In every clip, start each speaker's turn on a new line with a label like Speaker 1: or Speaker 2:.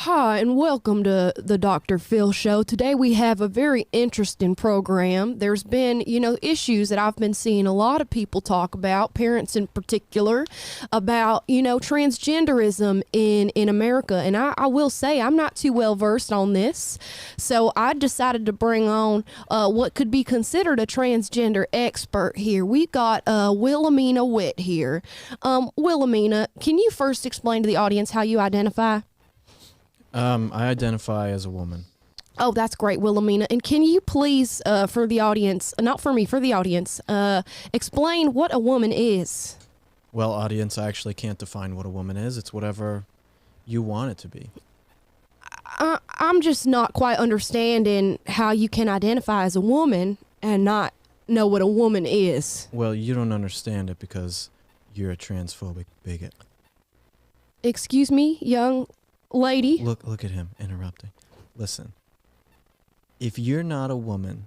Speaker 1: Hi, and welcome to the Dr. Phil Show. Today we have a very interesting program. There's been, issues that I've been seeing a lot of people talk about, parents in particular, about, transgenderism in America. And I will say I'm not too well versed on this. So I decided to bring on what could be considered a transgender expert here. We've got Wilhelmina Witt here. Wilhelmina, can you first explain to the audience how you identify?
Speaker 2: I identify as a woman.
Speaker 1: Oh, that's great, Wilhelmina. And can you please, for the audience, not for me, for the audience, explain what a woman is?
Speaker 2: Well, audience, I actually can't define what a woman is. It's whatever you want it to be.
Speaker 1: I'm just not quite understanding how you can identify as a woman and not know what a woman is.
Speaker 2: Well, you don't understand it because you're a transphobic bigot.
Speaker 1: Excuse me, young lady?
Speaker 2: Look at him interrupting. Listen, if you're not a woman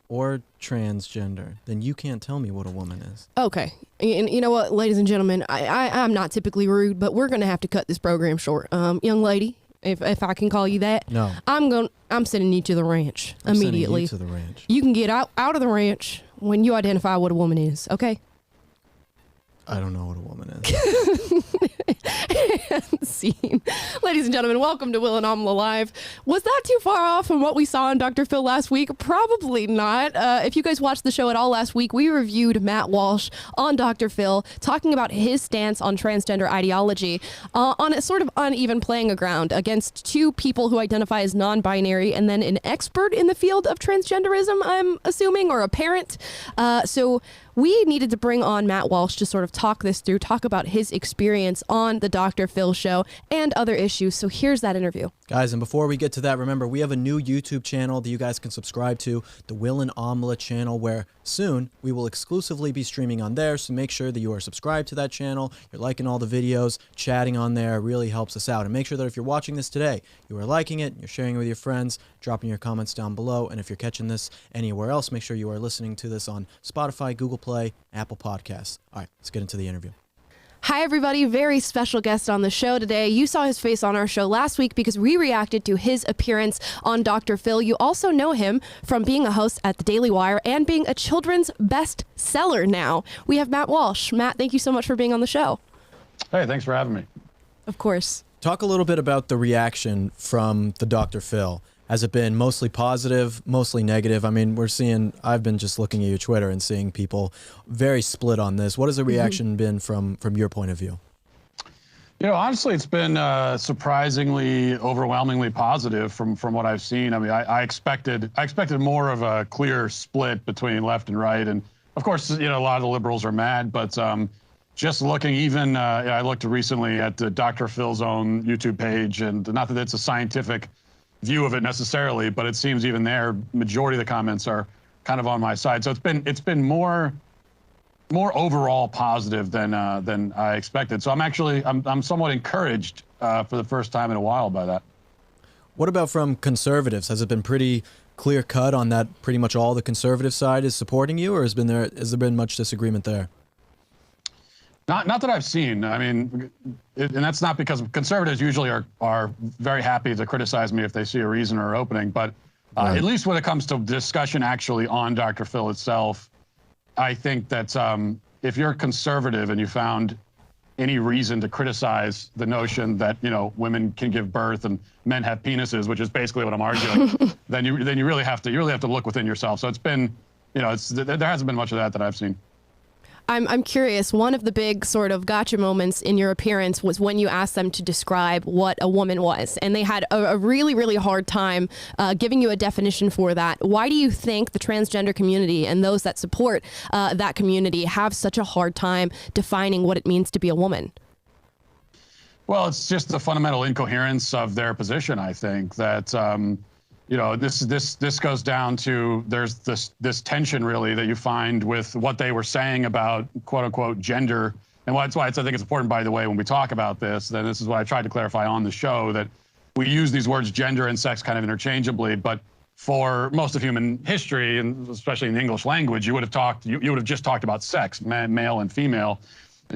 Speaker 2: or transgender, then you can't tell me what a woman is.
Speaker 1: Okay. And you know what, ladies and gentlemen, I'm not typically rude, but we're going to have to cut this program short. Young lady, if I can call you that.
Speaker 2: No.
Speaker 1: I'm sending you to the ranch immediately.
Speaker 2: Sending you to the ranch.
Speaker 1: You can get out of the ranch when you identify what a woman is, okay?
Speaker 2: I don't know what a woman is.
Speaker 1: Scene. Ladies and gentlemen, welcome to Will and Amala Live. Was that too far off from what we saw on Dr. Phil last week? Probably not. If you guys watched the show at all last week, we reviewed Matt Walsh on Dr. Phil, talking about his stance on transgender ideology on a sort of uneven playing ground against two people who identify as non-binary and then an expert in the field of transgenderism, I'm assuming, or a parent. So we needed to bring on Matt Walsh to sort of talk this through, talk about his experience on the Dr. Phil show and other issues. So here's that interview.
Speaker 2: Guys, and before we get to that, remember, we have a new YouTube channel that you guys can subscribe to, the Will and Amala channel, where soon we will exclusively be streaming on there. So make sure that you are subscribed to that channel. You're liking all the videos, chatting on there really helps us out. And make sure that if you're watching this today, you are liking it, you're sharing it with your friends, dropping your comments down below. And if you're catching this anywhere else, make sure you are listening to this on Spotify, Google Play, Apple Podcasts. All right, let's get into the interview.
Speaker 1: Hi, everybody. Very special guest on the show today. You saw his face on our show last week because we reacted to his appearance on Dr. Phil. You also know him from being a host at the Daily Wire and being a children's bestseller now. We have Matt Walsh. Matt, thank you so much for being on the show. Hey,
Speaker 3: thanks for having me.
Speaker 1: Of course.
Speaker 2: Talk a little bit about the reaction from the Dr. Phil. Has it been mostly positive, mostly negative? I mean, I've been just looking at your Twitter and seeing people very split on this. What has the reaction been from your point of view?
Speaker 3: Honestly, it's been surprisingly, overwhelmingly positive from what I've seen. I mean, I expected more of a clear split between left and right. And of course, a lot of the liberals are mad, but just looking even, I looked recently at Dr. Phil's own YouTube page, and not that it's a scientific view of it necessarily, but it seems even there, majority of the comments are kind of on my side. So it's been more overall positive than I expected. So I'm somewhat encouraged for the first time in a while by that.
Speaker 2: What about from conservatives? Has it been pretty clear cut on that? Pretty much all the conservative side is supporting you, or has there been much disagreement there?
Speaker 3: Not that I've seen. I mean, and that's not because conservatives usually are very happy to criticize me if they see a reason or opening. But right. At least when it comes to discussion actually on Dr. Phil itself, I think that if you're conservative and you found any reason to criticize the notion that women can give birth and men have penises, which is basically what I'm arguing, then you really have to look within yourself. So it's been, there hasn't been much of that I've seen.
Speaker 1: I'm curious, one of the big sort of gotcha moments in your appearance was when you asked them to describe what a woman was, and they had a really, really hard time giving you a definition for that. Why do you think the transgender community and those that support that community have such a hard time defining what it means to be a woman?
Speaker 3: Well, it's just the fundamental incoherence of their position, I think, that this goes down to there's this tension really that you find with what they were saying about quote unquote gender. And that's why I think it's important, by the way, when we talk about this, then this is what I tried to clarify on the show, that we use these words gender and sex kind of interchangeably, but for most of human history, and especially in the English language, you would have just talked about sex, male and female.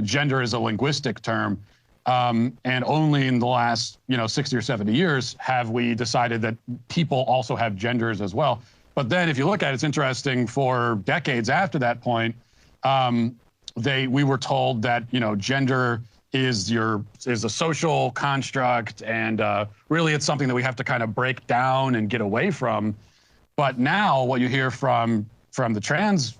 Speaker 3: Gender is a linguistic term. And only in the last, 60 or 70 years have we decided that people also have genders as well. But then if you look at it, it's interesting, for decades after that point, we were told that, gender is a social construct, and really it's something that we have to kind of break down and get away from. But now what you hear from the trans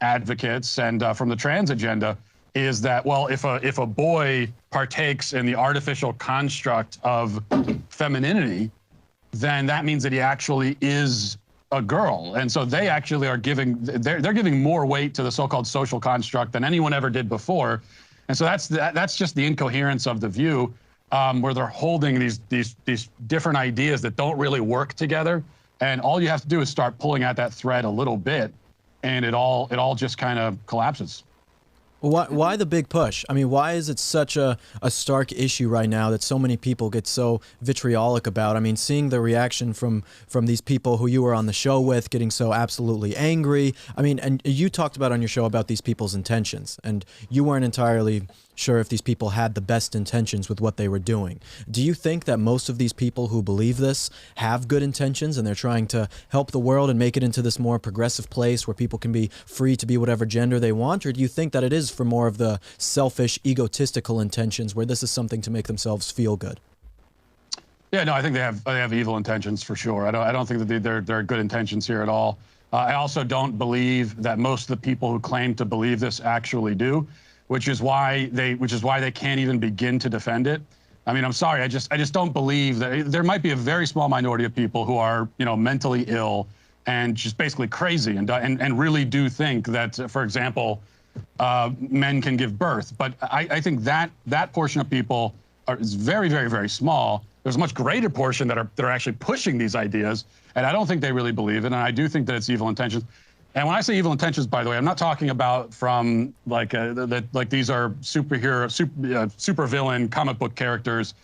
Speaker 3: advocates and from the trans agenda is that, well, if a boy partakes in the artificial construct of femininity, then that means that he actually is a girl. And so they actually are they're giving more weight to the so-called social construct than anyone ever did before. And so that's just the incoherence of the view, where they're holding these different ideas that don't really work together. And all you have to do is start pulling at that thread a little bit, and it all just kind of collapses.
Speaker 2: Well, why the big push? I mean, why is it such a stark issue right now that so many people get so vitriolic about? I mean, seeing the reaction from these people who you were on the show with, getting so absolutely angry. I mean, and you talked about on your show about these people's intentions, and you weren't entirely sure if these people had the best intentions with what they were doing. Do you think that most of these people who believe this have good intentions and they're trying to help the world and make it into this more progressive place where people can be free to be whatever gender they want? Or do you think that it is for more of the selfish, egotistical intentions where this is something to make themselves feel good?
Speaker 3: Yeah, no, I think they have evil intentions for sure. I don't think that there are good intentions here at all. I also don't believe that most of the people who claim to believe this actually do, which is why they can't even begin to defend it. I mean, I'm sorry, I just don't believe that. There might be a very small minority of people who are, mentally ill and just basically crazy and really do think that, for example, men can give birth. But I think that portion of people is very, very, very small. There's a much greater portion that are actually pushing these ideas, and I don't think they really believe it, and I do think that it's evil intentions. And when I say evil intentions, by the way, I'm not talking about from like these are super villain comic book characters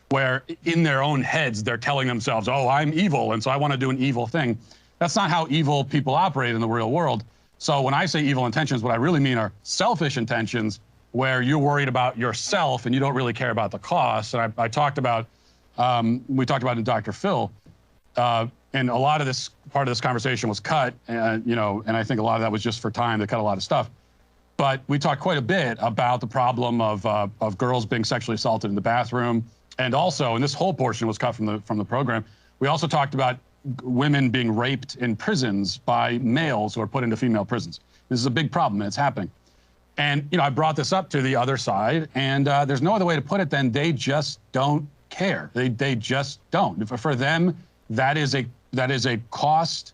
Speaker 3: where in their own heads they're telling themselves, oh, I'm evil, and so I want to do an evil thing. That's not how evil people operate in the real world. So when I say evil intentions, what I really mean are selfish intentions, where you're worried about yourself and you don't really care about the cost. And we talked about in Dr. Phil, and a lot of this part of this conversation was cut, and I think a lot of that was just for time. They cut a lot of stuff, but we talked quite a bit about the problem of girls being sexually assaulted in the bathroom, and also, and this whole portion was cut from the program. We also talked about women being raped in prisons by males who are put into female prisons. This is a big problem, and it's happening. And I brought this up to the other side, and there's no other way to put it than they just don't care. They just don't. For them, that is a cost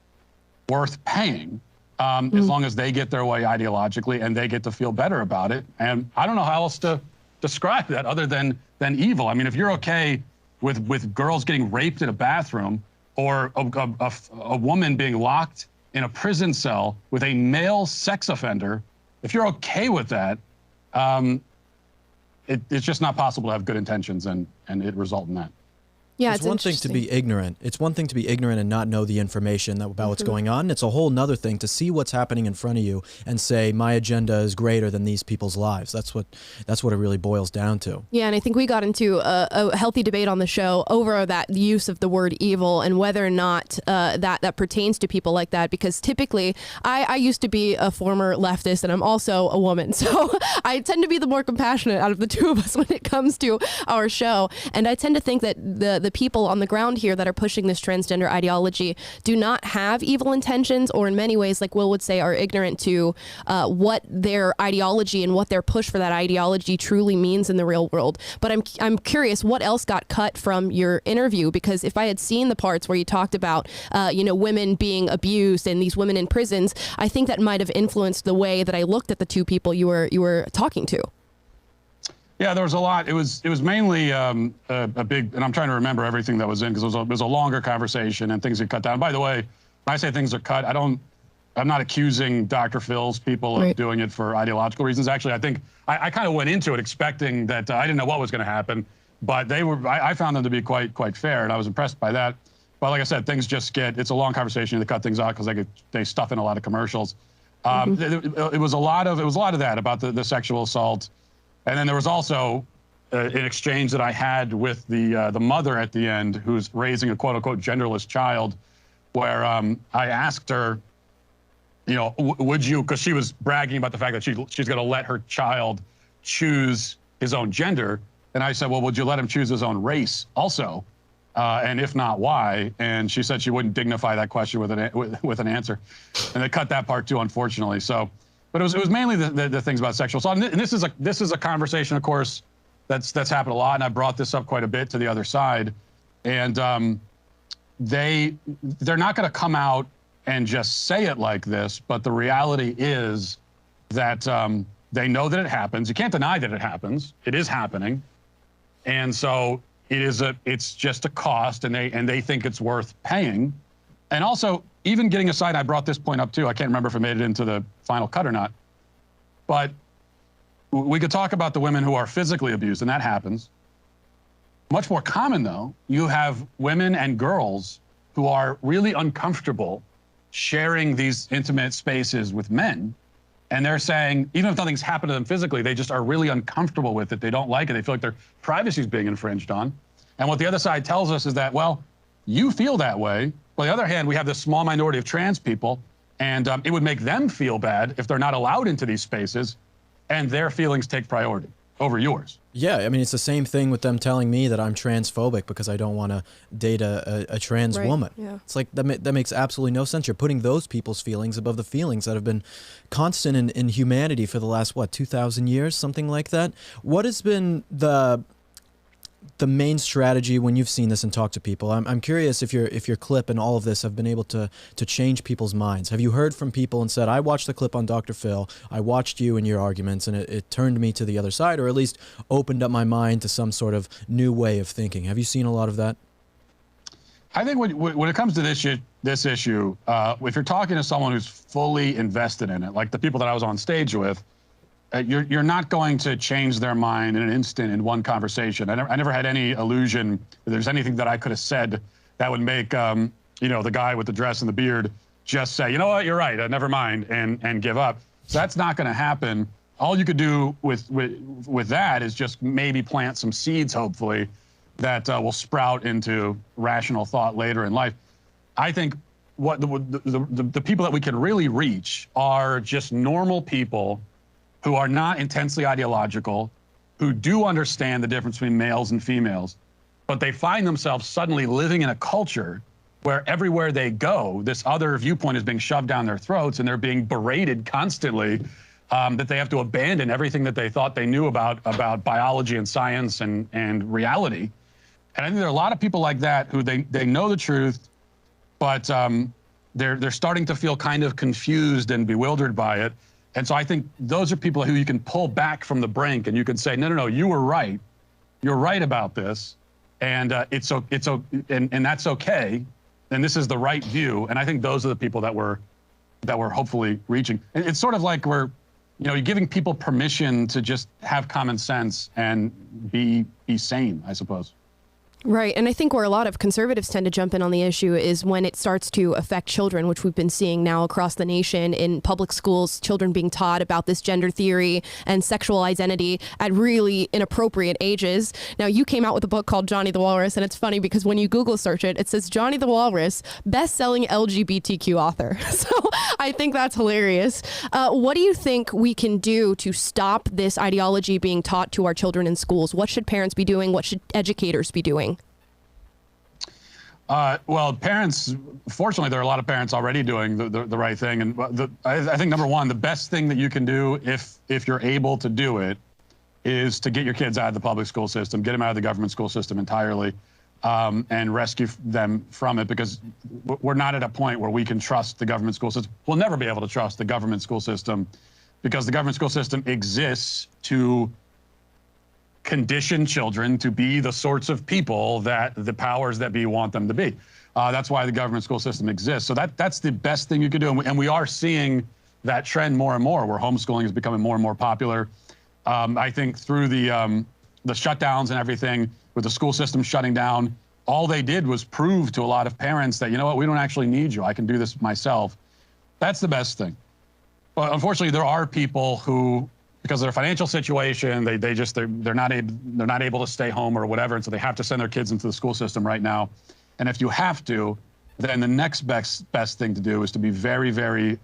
Speaker 3: worth paying, as long as they get their way ideologically and they get to feel better about it. And I don't know how else to describe that other than evil. I mean, if you're okay with girls getting raped in a bathroom, or a woman being locked in a prison cell with a male sex offender, if you're okay with that, it's just not possible to have good intentions and it result in that.
Speaker 1: Yeah,
Speaker 2: it's one thing to be ignorant. It's one thing to be ignorant and not know the information about what's going on. It's a whole nother thing to see what's happening in front of you and say, my agenda is greater than these people's lives. That's what it really boils down to.
Speaker 1: Yeah, and I think we got into a healthy debate on the show over that use of the word evil and whether or not that pertains to people like that. Because typically, I used to be a former leftist, and I'm also a woman. So I tend to be the more compassionate out of the two of us when it comes to our show. And I tend to think that the people on the ground here that are pushing this transgender ideology do not have evil intentions, or in many ways, like Will would say, are ignorant to what their ideology and what their push for that ideology truly means in the real world. But I'm curious, what else got cut from your interview? Because if I had seen the parts where you talked about women being abused and these women in prisons, I think that might have influenced the way that I looked at the two people you were talking to.
Speaker 3: Yeah, there was a lot. It was mainly a big, and I'm trying to remember everything that was in, because it was a longer conversation and things get cut down. By the way, when I say things are cut, I'm not accusing Dr. Phil's people of doing it for ideological reasons. Actually, I think I kind of went into it expecting that I didn't know what was going to happen, but I found them to be quite fair, and I was impressed by that. But like I said, things just it's a long conversation. They cut things out because they stuff in a lot of commercials. It was a lot of that about the sexual assault. And then there was also an exchange that I had with the mother at the end, who's raising a quote unquote genderless child, where I asked her, you know, would you, because she was bragging about the fact that she's going to let her child choose his own gender. And I said, well, would you let him choose his own race also? And if not, why? And she said she wouldn't dignify that question with an answer. And they cut that part too, unfortunately. So, but it was mainly the things about sexual assault. And this is a conversation, of course, that's happened a lot. And I brought this up quite a bit to the other side. And they're not going to come out and just say it like this, but the reality is that they know that it happens. You can't deny that it happens. It is happening. And so it's just a cost, and they think it's worth paying. And also, even getting aside, I brought this point up too. I can't remember if it made it into the final cut or not, but we could talk about the women who are physically abused, and that happens. Much more common though, you have women and girls who are really uncomfortable sharing these intimate spaces with men. And they're saying, even if nothing's happened to them physically, they just are really uncomfortable with it. They don't like it. They feel like their privacy is being infringed on. And what the other side tells us is that, well, you feel that way. On the other hand, we have this small minority of trans people, and it would make them feel bad if they're not allowed into these spaces, and their feelings take priority over yours.
Speaker 2: Yeah, I mean, it's the same thing with them telling me that I'm transphobic because I don't want to date a trans woman. Yeah. It's like, that makes absolutely no sense. You're putting those people's feelings above the feelings that have been constant in humanity for the last, 2,000 years, something like that. What has been the main strategy when you've seen this and talked to people? I'm curious if your clip and all of this have been able to change people's minds. Have you heard from people and said, I watched the clip on Dr. Phil, I watched you and your arguments, and it turned me to the other side, or at least opened up my mind to some sort of new way of thinking? Have you seen a lot of that?
Speaker 3: I think when it comes to this issue, if you're talking to someone who's fully invested in it, like the people that I was on stage with, you're not going to change their mind in an instant in one conversation. I never had any illusion that there's anything that I could have said that would make the guy with the dress and the beard just say, you know what, you're right, never mind, and give up. So that's not going to happen. All you could do with that is just maybe plant some seeds, hopefully, that will sprout into rational thought later in life. I think what the people that we can really reach are just normal people who are not intensely ideological, who do understand the difference between males and females, but they find themselves suddenly living in a culture where everywhere they go, this other viewpoint is being shoved down their throats, and they're being berated constantly, that they have to abandon everything that they thought they knew about biology and science and reality. And I think there are a lot of people like that who they know the truth, but they're starting to feel kind of confused and bewildered by it. And so I think those are people who you can pull back from the brink, and you can say, no, you were right. You're right about this, and and that's okay. And this is the right view. And I think those are the people that we're hopefully reaching. And it's sort of like you're giving people permission to just have common sense and be sane, I suppose.
Speaker 1: Right. And I think where a lot of conservatives tend to jump in on the issue is when it starts to affect children, which we've been seeing now across the nation in public schools, children being taught about this gender theory and sexual identity at really inappropriate ages. Now, you came out with a book called Johnny the Walrus, and it's funny because when you Google search it, it says Johnny the Walrus, best-selling LGBTQ author. So I think that's hilarious. What do you think we can do to stop this ideology being taught to our children in schools? What should parents be doing? What should educators be doing?
Speaker 3: Well, parents, fortunately, there are a lot of parents already doing the right thing. And I think, number one, the best thing that you can do if you're able to do it is to get your kids out of the public school system, get them out of the government school system entirely, and rescue them from it, because we're not at a point where we can trust the government school system. We'll never be able to trust the government school system because the government school system exists to condition children to be the sorts of people that the powers that be want them to be. That's why the government school system exists. So that's the best thing you could do. And we are seeing that trend more and more, where homeschooling is becoming more and more popular. I think through the shutdowns and everything, with the school system shutting down, all they did was prove to a lot of parents that, you know what, we don't actually need you. I can do this myself. That's the best thing. But unfortunately, there are people who because of their financial situation, they're not able to stay home or whatever, and so they have to send their kids into the school system right now. And if you have to, then the next best thing to do is to be very, very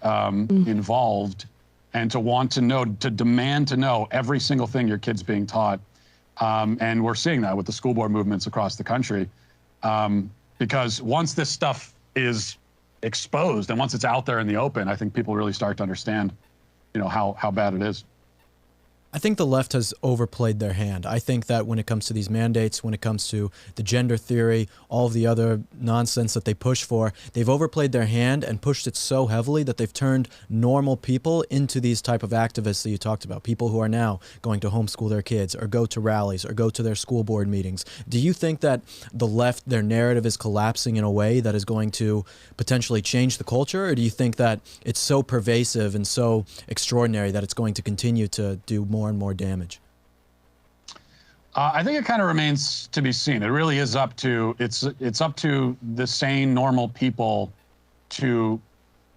Speaker 3: involved, and to want to know, to demand to know every single thing your kid's being taught. And we're seeing that with the school board movements across the country, because once this stuff is exposed and once it's out there in the open, I think people really start to understand, how bad it is.
Speaker 2: I think the left has overplayed their hand. I think that when it comes to these mandates, when it comes to the gender theory, all of the other nonsense that they push for, they've overplayed their hand and pushed it so heavily that they've turned normal people into these type of activists that you talked about, people who are now going to homeschool their kids or go to rallies or go to their school board meetings. Do you think that the left, their narrative is collapsing in a way that is going to potentially change the culture, or do you think that it's so pervasive and so extraordinary that it's going to continue to do more and more damage?
Speaker 3: I think it kind of remains to be seen. It really is up to it's up to the sane, normal people to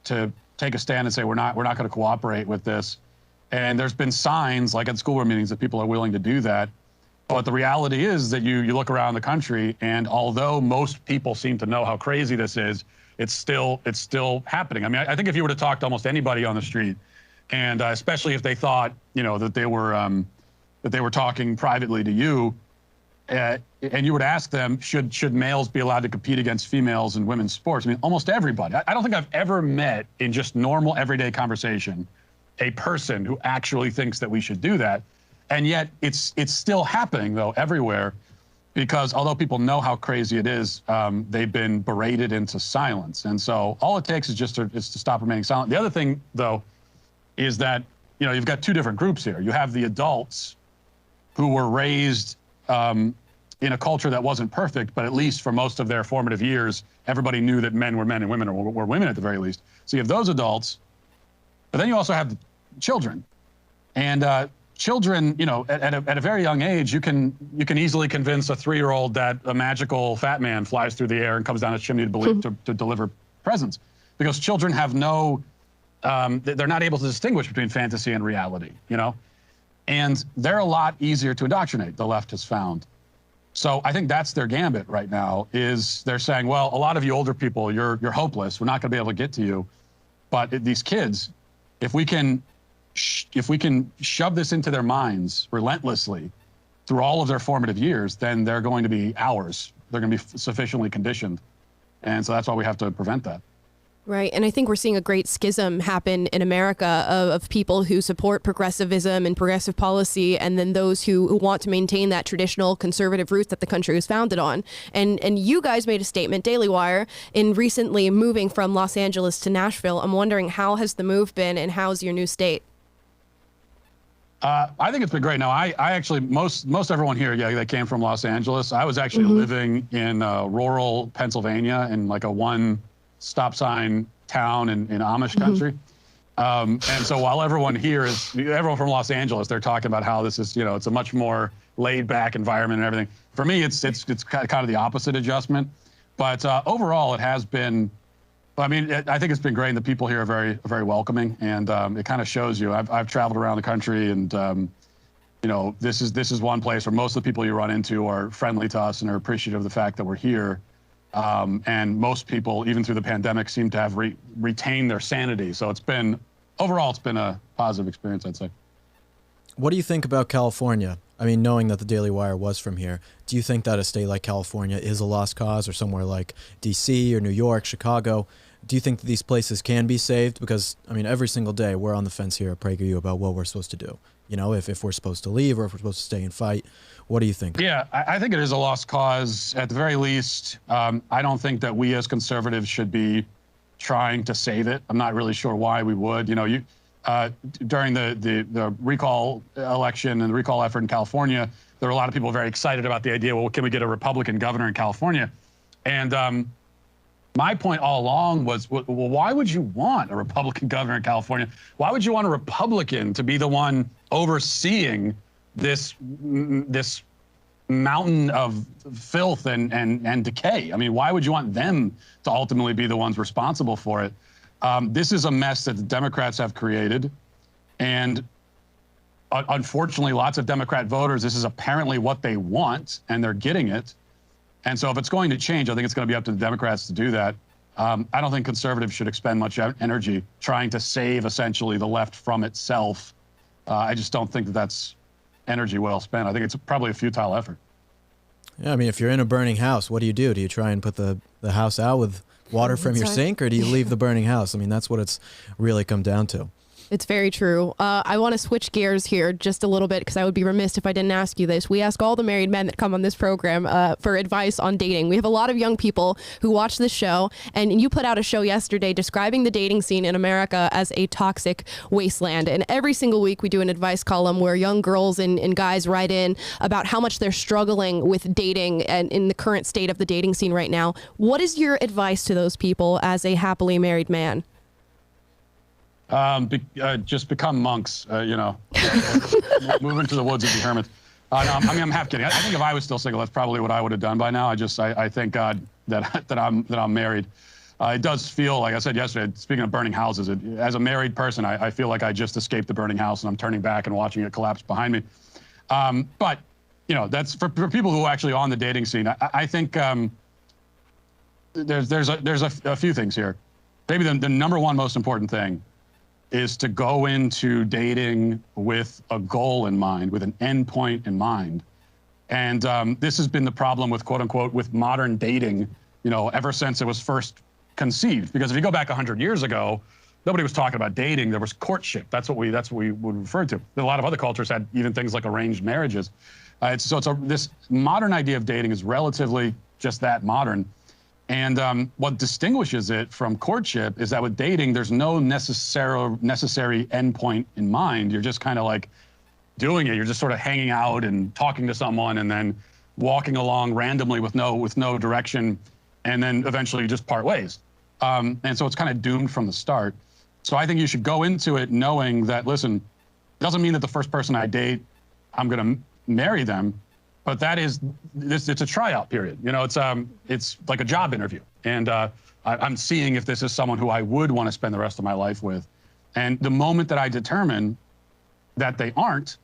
Speaker 3: take a stand and say we're not going to cooperate with this. And there's been signs, like at school board meetings, that people are willing to do that. But the reality is that you look around the country, and although most people seem to know how crazy this is, it's still happening. I mean, I think if you were to talk to almost anybody on the street, and especially if they thought, that they were talking privately to you, and you would ask them, should males be allowed to compete against females in women's sports? I mean, almost everybody. I don't think I've ever met in just normal everyday conversation a person who actually thinks that we should do that. And yet it's still happening though everywhere, because although people know how crazy it is, they've been berated into silence. And so all it takes is just to stop remaining silent. The other thing though is that, you've got two different groups here. You have the adults who were raised in a culture that wasn't perfect, but at least for most of their formative years, everybody knew that men were men and women were women at the very least. So you have those adults, but then you also have the children. And children, at a very young age, you can easily convince a 3-year-old that a magical fat man flies through the air and comes down a chimney to deliver presents, because children have no, they're not able to distinguish between fantasy and reality, and they're a lot easier to indoctrinate, the left has found. So I think that's their gambit right now, is they're saying, well, a lot of you older people, you're hopeless. We're not going to be able to get to you. But these kids, if we can shove this into their minds relentlessly through all of their formative years, then they're going to be ours. They're going to be sufficiently conditioned. And so that's why we have to prevent that.
Speaker 1: Right. And I think we're seeing a great schism happen in America of people who support progressivism and progressive policy, and then those who want to maintain that traditional conservative roots that the country was founded on. And you guys made a statement, Daily Wire, in recently moving from Los Angeles to Nashville. I'm wondering, how has the move been, and how's your new state?
Speaker 3: I think it's been great. Now, I actually, most everyone here, they came from Los Angeles. I was actually living in rural Pennsylvania in like a one stop sign town in Amish country. And so while everyone from Los Angeles, they're talking about how this is, it's a much more laid back environment and everything. For me, it's kind of the opposite adjustment. But overall, it has been, I think it's been great. And the people here are very, very welcoming. And it kind of shows you, I've traveled around the country, and this is one place where most of the people you run into are friendly to us and are appreciative of the fact that we're here. And most people, even through the pandemic, seem to have retained their sanity. So overall, it's been a positive experience, I'd say.
Speaker 2: What do you think about California? I mean, knowing that the Daily Wire was from here, do you think that a state like California is a lost cause, or somewhere like DC or New York, Chicago? Do you think that these places can be saved? Because, every single day we're on the fence here at PragerU about what we're supposed to do. If we're supposed to leave or if we're supposed to stay and fight. What do you think?
Speaker 3: Yeah, I think it is a lost cause. At the very least, I don't think that we as conservatives should be trying to save it. I'm not really sure why we would. During the recall election and the recall effort in California, there were a lot of people very excited about the idea, well, can we get a Republican governor in California? And my point all along was, well, why would you want a Republican governor in California? Why would you want a Republican to be the one overseeing this mountain of filth and decay? Why would you want them to ultimately be the ones responsible for it? This is a mess that the Democrats have created. And unfortunately, lots of Democrat voters, this is apparently what they want, and they're getting it. And so if it's going to change, I think it's going to be up to the Democrats to do that. I don't think conservatives should expend much energy trying to save essentially the left from itself. I just don't think that that's energy well spent. I think it's probably a futile effort.
Speaker 2: Yeah, I mean, if you're in a burning house, what do? Do you try and put the house out with water from your sink, or do you leave the burning house? I mean, that's what it's really come down to.
Speaker 1: It's very true. I want to switch gears here just a little bit because I would be remiss if I didn't ask you this. We ask all the married men that come on this program for advice on dating. We have a lot of young people who watch this show, and you put out a show yesterday describing the dating scene in America as a toxic wasteland. And every single week we do an advice column where young girls and guys write in about how much they're struggling with dating and in the current state of the dating scene right now. What is your advice to those people as a happily married man?
Speaker 3: Just become monks, move into the woods and be hermits. No, I'm half kidding. I think if I was still single, that's probably what I would have done by now. I thank God that I'm married. It does feel, like I said yesterday, speaking of burning houses, as a married person, I feel like I just escaped the burning house and I'm turning back and watching it collapse behind me. But that's for people who are actually on the dating scene. I think there's a few things here. Maybe the number one most important thing is to go into dating with a goal in mind, with an end point in mind. And this has been the problem with, quote unquote, with modern dating, ever since it was first conceived. Because if you go back 100 years ago, nobody was talking about dating. There was courtship. That's what we would refer to. A lot of other cultures had even things like arranged marriages. This modern idea of dating is relatively just that, modern. And what distinguishes it from courtship is that with dating, there's no necessary endpoint in mind. You're just kind of like doing it. You're just sort of hanging out and talking to someone and then walking along randomly with no direction, and then eventually you just part ways. And so it's kind of doomed from the start. So I think you should go into it knowing that, listen, it doesn't mean that the first person I date, I'm going to marry them. But it's a tryout period. It's like a job interview. And I'm seeing if this is someone who I would want to spend the rest of my life with. And the moment that I determine that they aren't,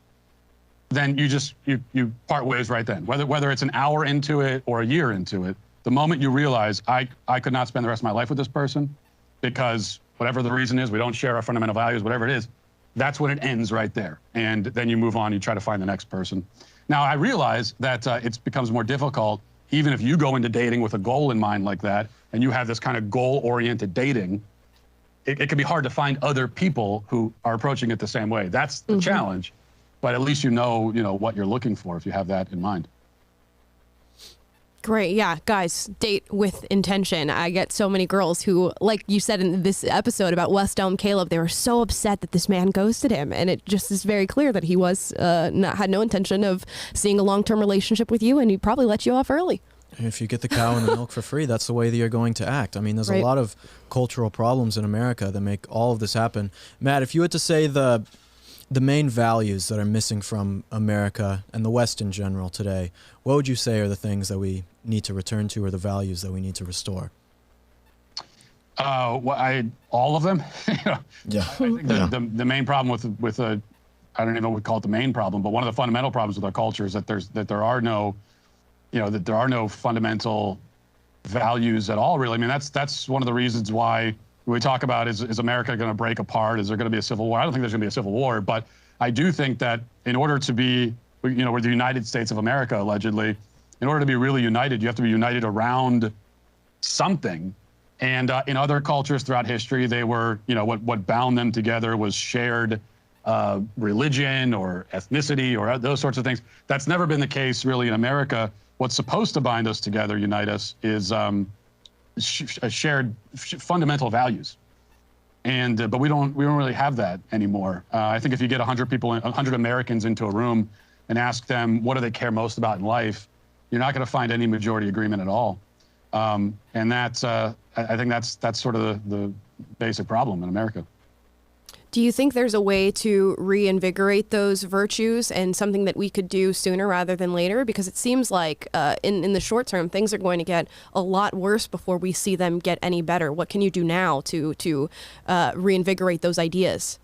Speaker 3: then you part ways right then. Whether it's an hour into it or a year into it, the moment you realize I could not spend the rest of my life with this person because whatever the reason is, we don't share our fundamental values, whatever it is, that's when it ends right there. And then you move on, you try to find the next person. Now, I realize that it becomes more difficult, even if you go into dating with a goal in mind like that, and you have this kind of goal-oriented dating, it can be hard to find other people who are approaching it the same way. That's the challenge, but at least you know what you're looking for if you have that in mind.
Speaker 1: Great. Yeah, guys, date with intention. I get so many girls who, like you said in this episode about West Elm Caleb, they were so upset that this man ghosted him. And it just is very clear that he had no intention of seeing a long-term relationship with you, and he probably let you off early.
Speaker 2: If you get the cow and the milk for free, that's the way that you're going to act. I mean, there's a lot of cultural problems in America that make all of this happen. Matt, if you had to say the main values that are missing from America and the West in general today, what would you say are the things that we need to return to, or the values that we need to restore?
Speaker 3: All of them.
Speaker 2: Yeah.
Speaker 3: I think the main problem with I don't even know what we call it the main problem, but one of the fundamental problems with our culture is that there are no fundamental values at all, really. I mean, that's one of the reasons why we talk about is America going to break apart? Is there going to be a civil war? I don't think there's going to be a civil war, but I do think that in order to be, we're the United States of America, allegedly. In order to be really united, you have to be united around something. And in other cultures throughout history, they were, what bound them together was shared religion or ethnicity or those sorts of things. That's never been the case really in America. What's supposed to bind us together, unite us, is shared fundamental values. And but we don't really have that anymore. I think if you get 100 Americans into a room and ask them what do they care most about in life, you're not going to find any majority agreement at all. And that's I think that's sort of the basic problem in America.
Speaker 1: Do you think there's a way to reinvigorate those virtues and something that we could do sooner rather than later? Because it seems like in the short term, things are going to get a lot worse before we see them get any better. What can you do now to reinvigorate those ideas?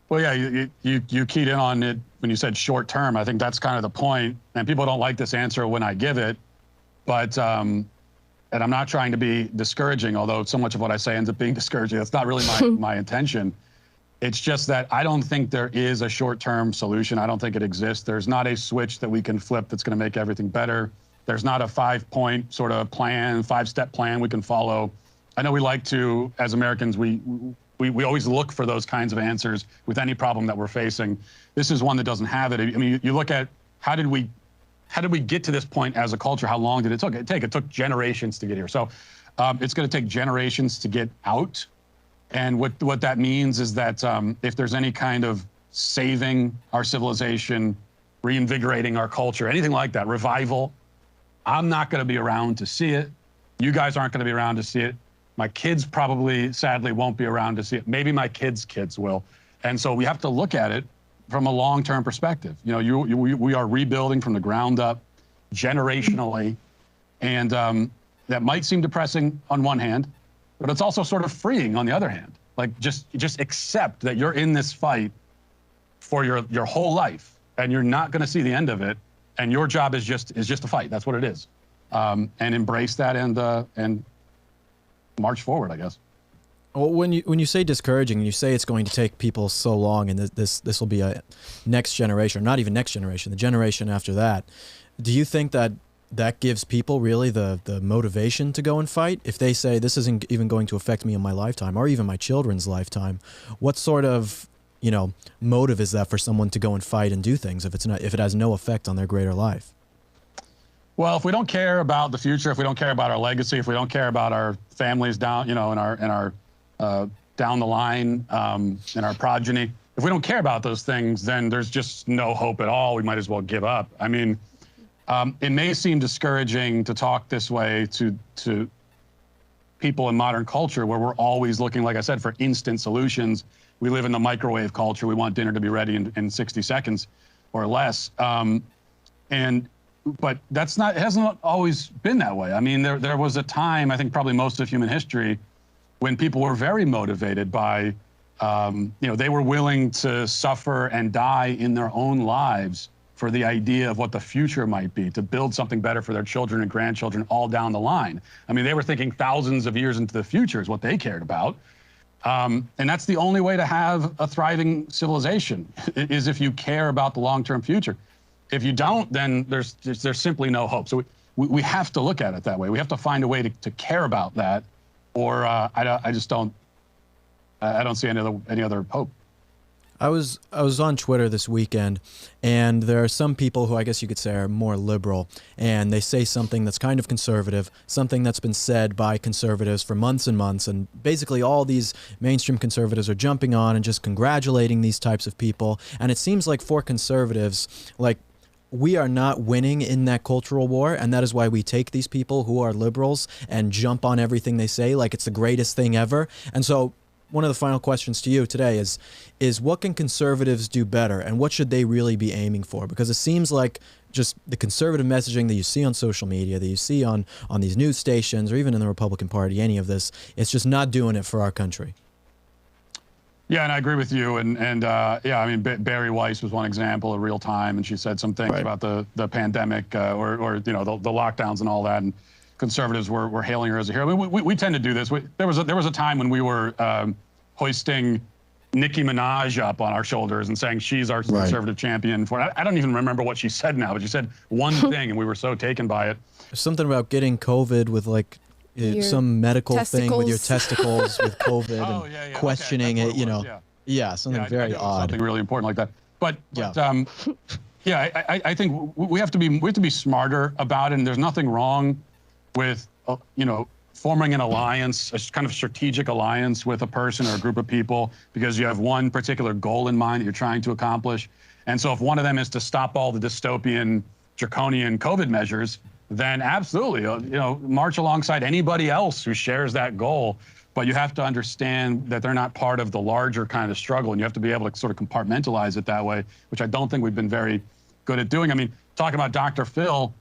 Speaker 3: Well, yeah, you keyed in on it when you said short term. I think that's kind of the point, and people don't like this answer when I give it, but and I'm not trying to be discouraging, although so much of what I say ends up being discouraging. That's not really my intention. It's just that I don't think there is a short-term solution. I don't think it exists. There's not a switch that we can flip that's going to make everything better. There's not a 5-point sort of plan, 5-step plan we can follow. I know we like to, as Americans, we always look for those kinds of answers with any problem that we're facing. This is one that doesn't have it. I mean, you look at how did we get to this point as a culture? How long did it take? It took generations to get here. So it's going to take generations to get out. And what that means is that if there's any kind of saving our civilization, reinvigorating our culture, anything like that, revival, I'm not going to be around to see it. You guys aren't going to be around to see it. My kids probably, sadly, won't be around to see it. Maybe my kids' kids will. And so we have to look at it from a long-term perspective. You know, we are rebuilding from the ground up, generationally, and that might seem depressing on one hand, but it's also sort of freeing on the other hand. Like just accept that you're in this fight for your whole life, and you're not going to see the end of it, and your job is just to fight. That's what it is, and embrace that and march forward, I guess.
Speaker 2: Well, when you say discouraging, and you say it's going to take people so long, and this will be a next generation, or not even next generation, the generation after that, do you think that gives people really the motivation to go and fight? If they say this isn't even going to affect me in my lifetime, or even my children's lifetime, what sort of motive is that for someone to go and fight and do things if it has no effect on their greater life?
Speaker 3: Well, if we don't care about the future, if we don't care about our legacy, if we don't care about our families down, in our down the line, in our progeny, if we don't care about those things, then there's just no hope at all. We might as well give up. I mean, it may seem discouraging to talk this way to people in modern culture, where we're always looking, like I said, for instant solutions. We live in the microwave culture. We want dinner to be ready in 60 seconds or less. But it hasn't always been that way. I mean, there was a time, I think probably most of human history, when people were very motivated by, they were willing to suffer and die in their own lives for the idea of what the future might be, to build something better for their children and grandchildren all down the line. I mean, they were thinking thousands of years into the future is what they cared about. And that's the only way to have a thriving civilization, is if you care about the long-term future. If you don't, then there's simply no hope. So we have to look at it that way. We have to find a way to care about that, or I just don't see any other hope.
Speaker 2: I was on Twitter this weekend, and there are some people who I guess you could say are more liberal, and they say something that's kind of conservative, something that's been said by conservatives for months and months, and basically all these mainstream conservatives are jumping on and just congratulating these types of people. And it seems like for conservatives, like, we are not winning in that cultural war, and that is why we take these people who are liberals and jump on everything they say like it's the greatest thing ever. And so one of the final questions to you today is what can conservatives do better, and what should they really be aiming for? Because it seems like just the conservative messaging that you see on social media, that you see on these news stations, or even in the Republican Party, any of this, it's just not doing it for our country.
Speaker 3: Yeah, and I agree with you. And yeah, I mean, Barry Weiss was one example of real time, and she said some things about the pandemic or the lockdowns and all that. And conservatives were hailing her as a hero. I mean, we tend to do this. There was a time when we were hoisting Nicki Minaj up on our shoulders and saying she's our conservative champion. I don't even remember what she said now, but she said one thing, and we were so taken by it.
Speaker 2: There's something about getting COVID with like some medical thing with your testicles with COVID and questioning it, something very odd.
Speaker 3: Something really important like that. But I think we have to be smarter about it, and there's nothing wrong with forming an alliance, a kind of strategic alliance with a person or a group of people, because you have one particular goal in mind that you're trying to accomplish. And so if one of them is to stop all the dystopian, draconian COVID measures, then absolutely, march alongside anybody else who shares that goal. But you have to understand that they're not part of the larger kind of struggle, and you have to be able to sort of compartmentalize it that way, which I don't think we've been very good at doing. I mean, talking about Dr. Phil,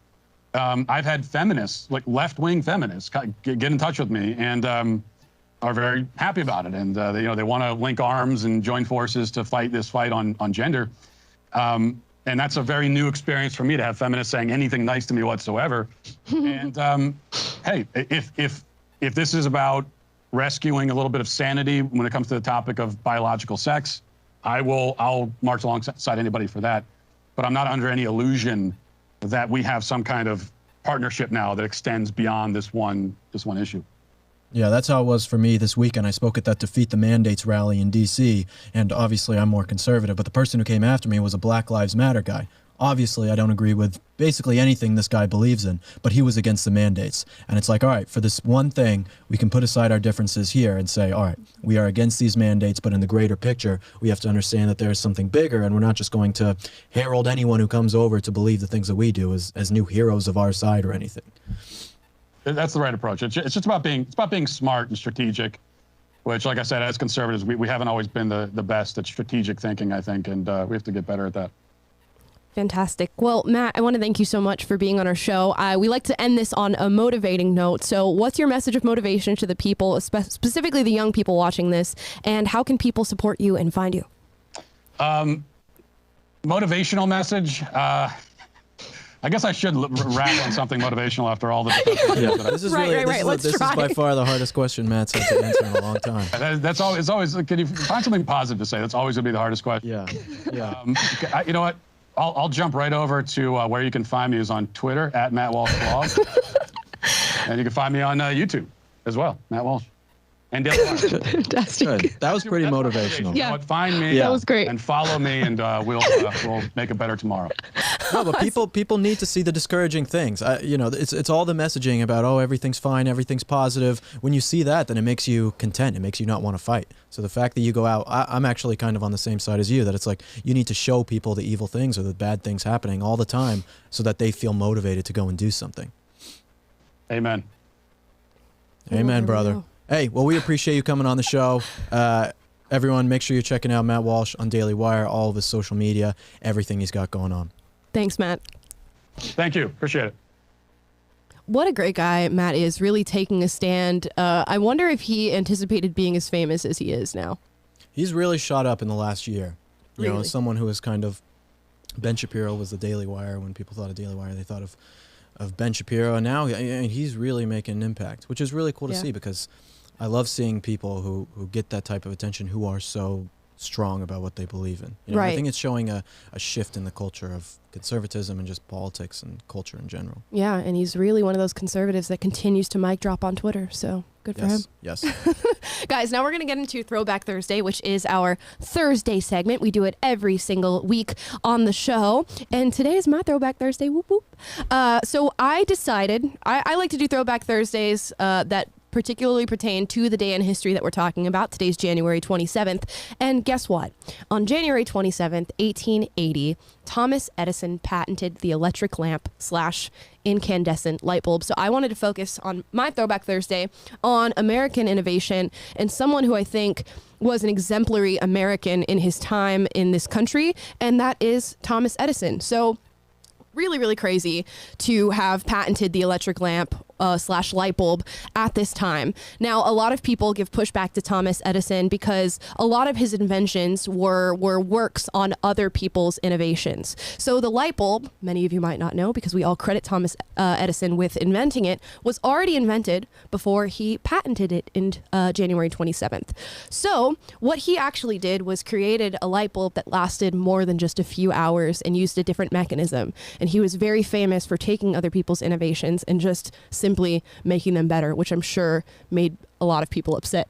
Speaker 3: I've had feminists, like left-wing feminists, get in touch with me, and are very happy about it, and they want to link arms and join forces to fight this fight on gender. And that's a very new experience for me, to have feminists saying anything nice to me whatsoever. And hey, if this is about rescuing a little bit of sanity when it comes to the topic of biological sex, I'll march alongside anybody for that. But I'm not under any illusion that we have some kind of partnership now that extends beyond this one issue.
Speaker 2: Yeah, that's how it was for me this weekend. I spoke at that Defeat the Mandates rally in D.C., and obviously I'm more conservative, but the person who came after me was a Black Lives Matter guy. Obviously, I don't agree with basically anything this guy believes in, but he was against the mandates. And it's like, all right, for this one thing, we can put aside our differences here and say, all right, we are against these mandates, but in the greater picture, we have to understand that there is something bigger, and we're not just going to herald anyone who comes over to believe the things that we do as new heroes of our side or anything.
Speaker 3: That's the right approach. It's just about being smart and strategic, which, like I said, as conservatives, we haven't always been the best at strategic thinking, I think, and we have to get better at that.
Speaker 1: Fantastic. Well, Matt, I want to thank you so much for being on our show. We like to end this on a motivating note. So what's your message of motivation to the people, specifically the young people watching this, and how can people support you and find you?
Speaker 3: Motivational message. I guess I should rap on something motivational after all the.
Speaker 2: Yeah, this is this is by far the hardest question Matt's had to answer in a long time.
Speaker 3: That's always. Can you find something positive to say? That's always gonna be the hardest question.
Speaker 2: Yeah.
Speaker 3: You know what? I'll jump right over to where you can find me is on Twitter at Matt Walsh Blog, and you can find me on YouTube as well, Matt Walsh. And
Speaker 1: Fantastic.
Speaker 2: Good. That was pretty motivational.
Speaker 1: Yeah.
Speaker 3: Find me.
Speaker 1: That was great.
Speaker 3: And follow me, and we'll make it better tomorrow.
Speaker 2: No, but people need to see the discouraging things. It's all the messaging about, oh, everything's fine, everything's positive. When you see that, then it makes you content. It makes you not want to fight. So the fact that you go out, I'm actually kind of on the same side as you, that it's like you need to show people the evil things or the bad things happening all the time so that they feel motivated to go and do something.
Speaker 3: Amen.
Speaker 2: Amen, brother. Hey, well, we appreciate you coming on the show. Everyone, make sure you're checking out Matt Walsh on Daily Wire, all of his social media, everything he's got going on.
Speaker 1: Thanks, Matt.
Speaker 3: Thank you. Appreciate it.
Speaker 1: What a great guy Matt is, really taking a stand. I wonder if he anticipated being as famous as he is now.
Speaker 2: He's really shot up in the last year. You
Speaker 1: Really?
Speaker 2: know, someone who is kind of, Ben Shapiro was the Daily Wire. When people thought of Daily Wire, they thought of Ben Shapiro. And now he's really making an impact, which is really cool to see, because I love seeing people who get that type of attention, who are so strong about what they believe in. You know,
Speaker 1: Right.
Speaker 2: I think it's showing a shift in the culture of conservatism and just politics and culture in general.
Speaker 1: Yeah, and he's really one of those conservatives that continues to mic drop on Twitter, so good for him.
Speaker 2: Yes.
Speaker 1: Guys, now we're going to get into Throwback Thursday, which is our Thursday segment. We do it every single week on the show, and today is my Throwback Thursday. Whoop, whoop. So I decided, I like to do Throwback Thursdays that particularly pertain to the day in history that we're talking about. Today's January 27th. And guess what? On January 27th, 1880, Thomas Edison patented the electric lamp / incandescent light bulb. So I wanted to focus on my Throwback Thursday on American innovation and someone who I think was an exemplary American in his time in this country, and that is Thomas Edison. So really, really crazy to have patented the electric lamp / light bulb at this time. Now, a lot of people give pushback to Thomas Edison because a lot of his inventions were works on other people's innovations. So the light bulb, many of you might not know because we all credit Thomas Edison with inventing it, was already invented before he patented it in January 27th. So what he actually did was created a light bulb that lasted more than just a few hours and used a different mechanism. And he was very famous for taking other people's innovations and just simply making them better, which I'm sure made a lot of people upset.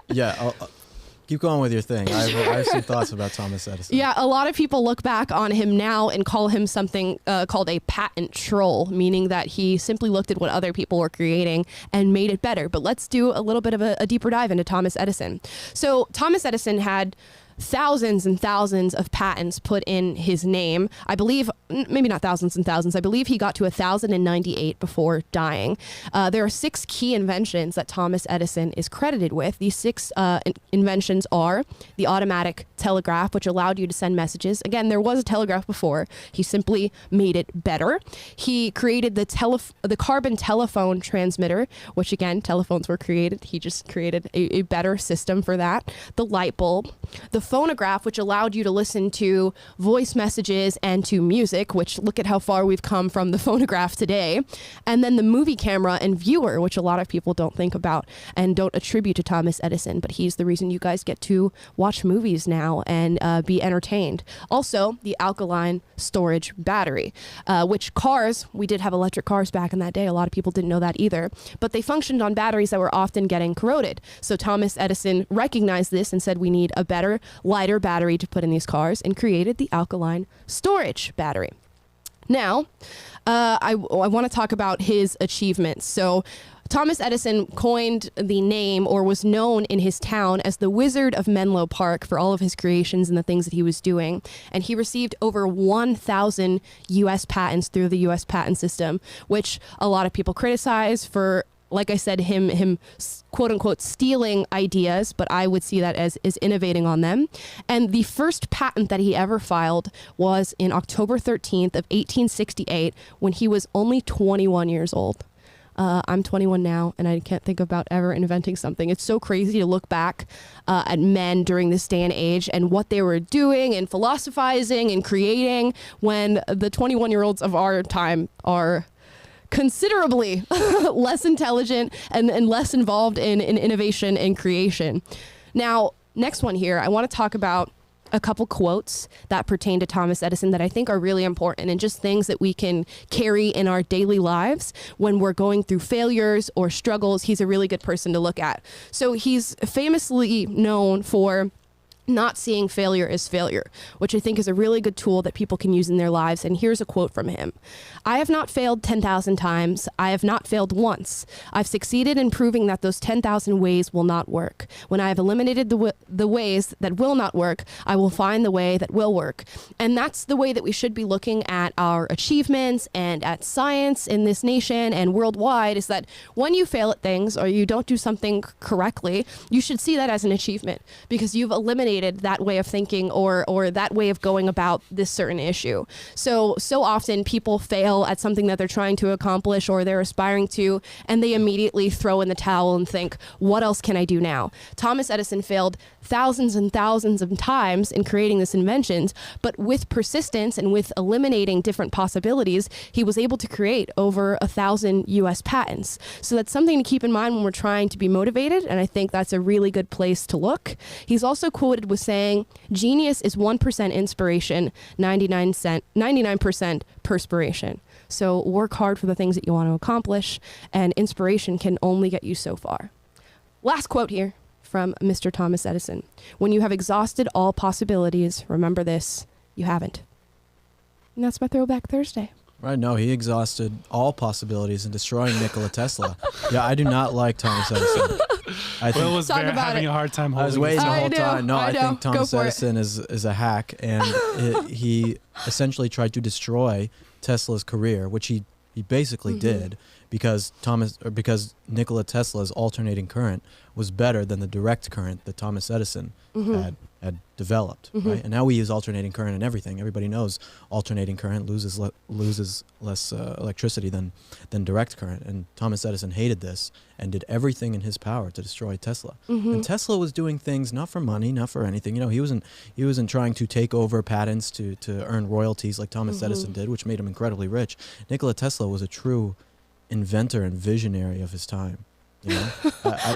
Speaker 2: Yeah, I'll keep going with your thing. I have some thoughts about Thomas Edison.
Speaker 1: Yeah, a lot of people look back on him now and call him something called a patent troll, meaning that he simply looked at what other people were creating and made it better. But let's do a little bit of a deeper dive into Thomas Edison. So Thomas Edison had thousands and thousands of patents put in his name. I believe, maybe not thousands and thousands, I believe he got to 1,098 before dying. There are 6 key inventions that Thomas Edison is credited with. These 6 inventions are the automatic telegraph, which allowed you to send messages. Again, there was a telegraph before. He simply made it better. He created the carbon telephone transmitter, which again, telephones were created. He just created a better system for that. The light bulb, the phonograph, which allowed you to listen to voice messages and to music, which look at how far we've come from the phonograph today. And then the movie camera and viewer, which a lot of people don't think about and don't attribute to Thomas Edison, but he's the reason you guys get to watch movies now and be entertained. Also, the alkaline storage battery, which cars, we did have electric cars back in that day. A lot of people didn't know that either, but they functioned on batteries that were often getting corroded. So Thomas Edison recognized this and said, we need a better, lighter battery to put in these cars, and created the alkaline storage battery. Now, I want to talk about his achievements. So Thomas Edison coined the name, or was known in his town as the Wizard of Menlo Park, for all of his creations and the things that he was doing. And he received over 1,000 U.S. patents through the U.S. patent system, which a lot of people criticize for, like I said, him quote unquote stealing ideas, but I would see that as innovating on them. And the first patent that he ever filed was in October 13th of 1868, when he was only 21 years old. I'm 21 now, and I can't think about ever inventing something. It's so crazy to look back at men during this day and age and what they were doing and philosophizing and creating, when the 21-year-olds of our time are considerably less intelligent and less involved in innovation and creation. Now, next one here, I want to talk about a couple quotes that pertain to Thomas Edison that I think are really important, and just things that we can carry in our daily lives when we're going through failures or struggles. He's a really good person to look at. So he's famously known for not seeing failure as failure, which I think is a really good tool that people can use in their lives. And here's a quote from him. "I have not failed 10,000 times. I have not failed once. I've succeeded in proving that those 10,000 ways will not work. When I have eliminated the ways that will not work, I will find the way that will work." And that's the way that we should be looking at our achievements and at science in this nation and worldwide, is that when you fail at things or you don't do something correctly, you should see that as an achievement, because you've eliminated that way of thinking or that way of going about this certain issue. So often people fail at something that they're trying to accomplish or they're aspiring to, and they immediately throw in the towel and think, what else can I do now? Thomas Edison failed thousands and thousands of times in creating this inventions, but with persistence and with eliminating different possibilities, he was able to create over 1,000 U.S. patents. So that's something to keep in mind when we're trying to be motivated, and I think that's a really good place to look. He's also quoted with saying, "Genius is 1% inspiration, 99% perspiration." So work hard for the things that you want to accomplish, and inspiration can only get you so far. Last quote here from Mr. Thomas Edison. "When you have exhausted all possibilities, remember this, you haven't." And that's my Throwback Thursday.
Speaker 2: Right, no, he exhausted all possibilities in destroying Nikola Tesla. Yeah, I do not like Thomas Edison. I think
Speaker 4: Will was
Speaker 1: Talk
Speaker 4: there
Speaker 1: about
Speaker 4: having
Speaker 1: it.
Speaker 4: a hard time
Speaker 2: I was
Speaker 4: holding
Speaker 2: waiting the
Speaker 4: his
Speaker 2: whole
Speaker 1: I know,
Speaker 2: time. No,
Speaker 1: I
Speaker 2: I
Speaker 1: know.
Speaker 2: think
Speaker 1: Go
Speaker 2: Thomas
Speaker 1: for it.
Speaker 2: Edison is a hack, and he essentially tried to destroy Tesla's career, which he basically did, because Nikola Tesla's alternating current was better than the direct current that Thomas Edison had developed, right? And now we use alternating current in everything. Everybody knows alternating current loses less electricity than direct current. And Thomas Edison hated this and did everything in his power to destroy Tesla. And Tesla was doing things not for money, not for anything. You know, he wasn't trying to take over patents to earn royalties like Thomas Edison did, which made him incredibly rich. Nikola Tesla was a true inventor and visionary of his time. You know,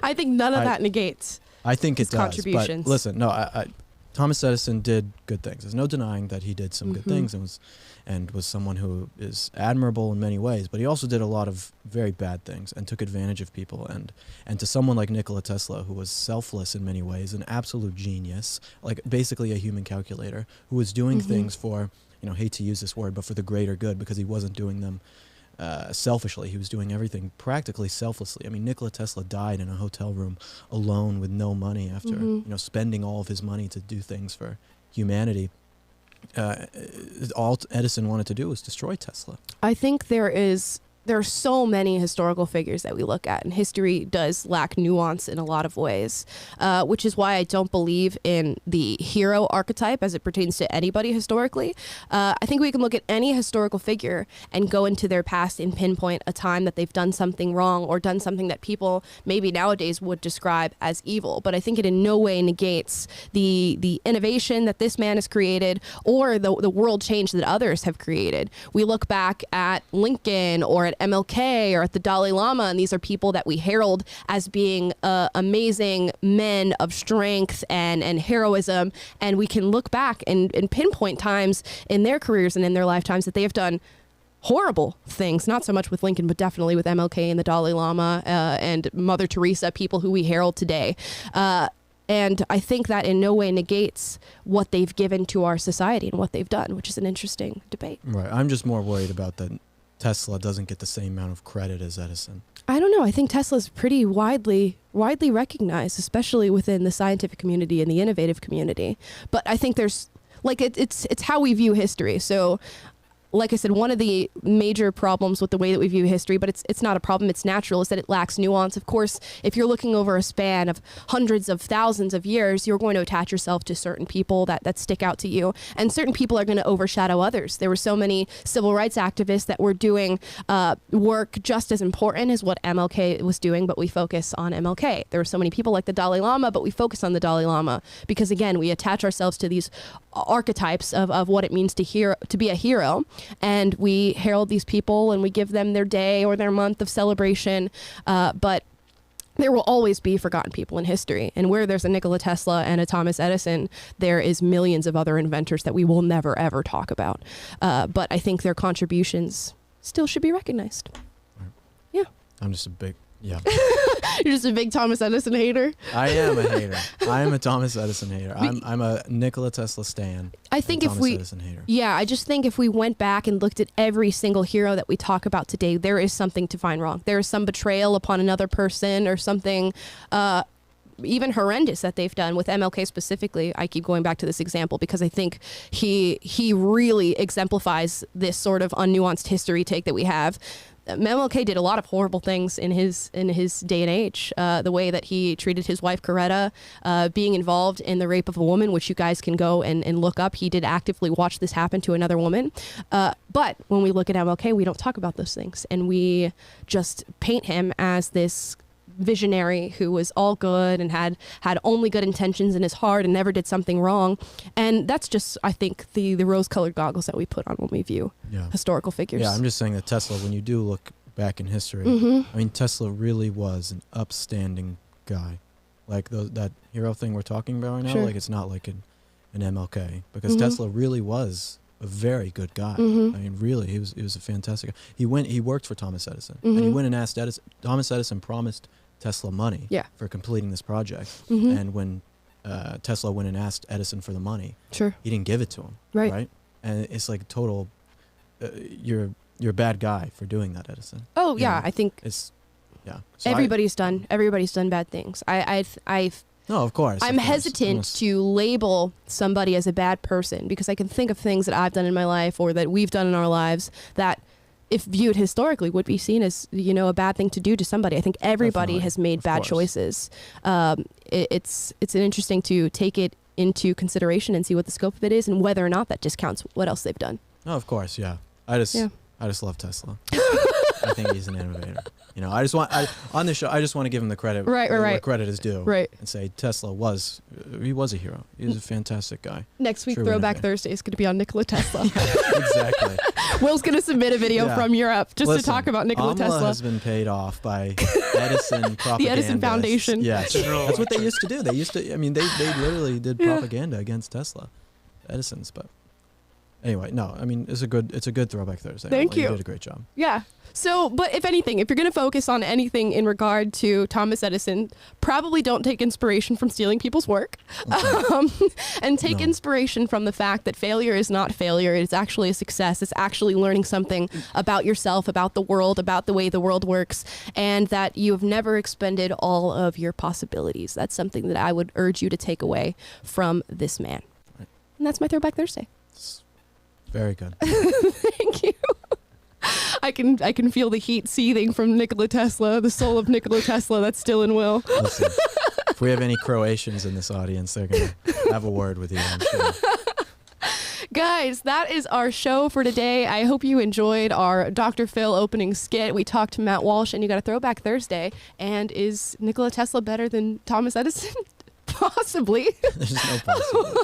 Speaker 1: I think none of that negates.
Speaker 2: I think
Speaker 1: his
Speaker 2: it does.
Speaker 1: contributions.
Speaker 2: But listen, no, Thomas Edison did good things. There's no denying that he did some good things and was someone who is admirable in many ways. But he also did a lot of very bad things and took advantage of people. And to someone like Nikola Tesla, who was selfless in many ways, an absolute genius, like basically a human calculator, who was doing things for, hate to use this word, but for the greater good, because he wasn't doing them selfishly. He was doing everything practically selflessly. I mean, Nikola Tesla died in a hotel room alone with no money after spending all of his money to do things for humanity. All Edison wanted to do was destroy Tesla.
Speaker 1: I think there are so many historical figures that we look at, and history does lack nuance in a lot of ways, which is why I don't believe in the hero archetype as it pertains to anybody historically. I think we can look at any historical figure and go into their past and pinpoint a time that they've done something wrong or done something that people maybe nowadays would describe as evil. But I think it in no way negates the innovation that this man has created or the world change that others have created. We look back at Lincoln or at MLK or at the Dalai Lama, and these are people that we herald as being amazing men of strength and heroism, and we can look back and pinpoint times in their careers and in their lifetimes that they have done horrible things, not so much with Lincoln, but definitely with MLK and the Dalai Lama and Mother Teresa, people who we herald today. And I think that in no way negates what they've given to our society and what they've done, which is an interesting debate.
Speaker 2: Right. I'm just more worried about that Tesla doesn't get the same amount of credit as Edison.
Speaker 1: I don't know. I think Tesla's pretty widely recognized, especially within the scientific community and the innovative community. But I think there's it's how we view history. So, like I said, one of the major problems with the way that we view history, but it's not a problem, it's natural, is that it lacks nuance. Of course, if you're looking over a span of hundreds of thousands of years, you're going to attach yourself to certain people that stick out to you. And certain people are going to overshadow others. There were so many civil rights activists that were doing work just as important as what MLK was doing, but we focus on MLK. There were so many people like the Dalai Lama, but we focus on the Dalai Lama because, again, we attach ourselves to these archetypes of what it means to be a hero. And we herald these people and we give them their day or their month of celebration. But there will always be forgotten people in history. And where there's a Nikola Tesla and a Thomas Edison, there is millions of other inventors that we will never, ever talk about. But I think their contributions still should be recognized. Yeah.
Speaker 2: I'm just a big, yeah.
Speaker 1: You're just a big Thomas Edison hater?
Speaker 2: I am a hater. I am a Thomas Edison hater. I'm a Nikola Tesla stan.
Speaker 1: I think
Speaker 2: Edison hater.
Speaker 1: Yeah, I just think if we went back and looked at every single hero that we talk about today, there is something to find wrong. There is some betrayal upon another person or something even horrendous that they've done. With MLK specifically, I keep going back to this example because I think he really exemplifies this sort of unnuanced history take that we have. MLK did a lot of horrible things in his day and age. The way that he treated his wife, Coretta, being involved in the rape of a woman, which you guys can go and look up. He did actively watch this happen to another woman. But when we look at MLK, we don't talk about those things. And we just paint him as this visionary who was all good and had only good intentions in his heart and never did something wrong. And that's just, I think, the rose-colored goggles that we put on when we view historical figures.
Speaker 2: Yeah, I'm just saying that Tesla, when you do look back in history, I mean, Tesla really was an upstanding guy. Like that hero thing we're talking about right now, like it's not like an MLK, because Tesla really was a very good guy. I mean, really, he was a fantastic guy. He worked for Thomas Edison, and he went and asked Edison. Thomas Edison promised Tesla money for completing this project, and when Tesla went and asked Edison for the money, he didn't give it to him. Right? And it's like total. You're a bad guy for doing that, Edison.
Speaker 1: Oh yeah, I think
Speaker 2: it's So
Speaker 1: everybody's done bad things.
Speaker 2: No, of course.
Speaker 1: I'm hesitant to label somebody as a bad person because I can think of things that I've done in my life or that we've done in our lives that, if viewed historically, would be seen as, a bad thing to do to somebody. I think everybody has made bad choices. It's interesting to take it into consideration and see what the scope of it is and whether or not that discounts what else they've done.
Speaker 2: No, of course, yeah. I just love Tesla. I think he's an innovator. On this show, I just want to give him the credit where credit is due. Right. And say Tesla was a hero. He was a fantastic guy.
Speaker 1: Next week, Throwback Thursday is going to be on Nikola Tesla.
Speaker 2: Exactly.
Speaker 1: Will's going to submit a video from Europe just to talk about Nikola Tesla.
Speaker 2: Amala has been paid off by Edison propaganda.
Speaker 1: The Edison Foundation.
Speaker 2: Yes. That's what they used to do. They literally did propaganda against Tesla, Edison's, but Anyway, no, I mean, it's a good Throwback Thursday.
Speaker 1: Thank you.
Speaker 2: You did a great job.
Speaker 1: Yeah. So, but if anything, if you're going to focus on anything in regard to Thomas Edison, probably don't take inspiration from stealing people's work, and take inspiration from the fact that failure is not failure. It's actually a success. It's actually learning something about yourself, about the world, about the way the world works, and that you have never expended all of your possibilities. That's something that I would urge you to take away from this man.
Speaker 2: Right.
Speaker 1: And that's my Throwback Thursday.
Speaker 2: Very good.
Speaker 1: Thank you. I can feel the heat seething from Nikola Tesla, the soul of Nikola Tesla that's still in Will.
Speaker 2: Listen, if we have any Croatians in this audience, they're going to have a word with you, I'm sure.
Speaker 1: Guys, that is our show for today. I hope you enjoyed our Dr. Phil opening skit. We talked to Matt Walsh, and you got a Throwback Thursday. And is Nikola Tesla better than Thomas Edison? Possibly.
Speaker 2: There's no possibility.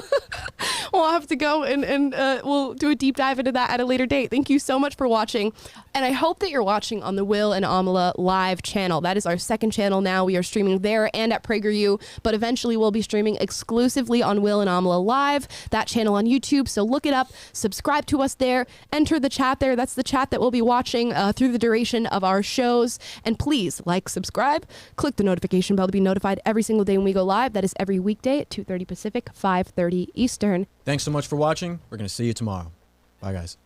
Speaker 1: We'll have to go and we'll do a deep dive into that at a later date. Thank you so much for watching. And I hope that you're watching on the Will and Amala live channel. That is our second channel now. We are streaming there and at PragerU, but eventually we'll be streaming exclusively on Will and Amala Live, that channel on YouTube. So look it up, subscribe to us there, enter the chat there. That's the chat that we'll be watching through the duration of our shows. And please like, subscribe, click the notification bell to be notified every single day when we go live. That is every weekday at 2:30 Pacific, 5:30 Eastern.
Speaker 2: Thanks so much for watching. We're going to see you tomorrow. Bye, guys.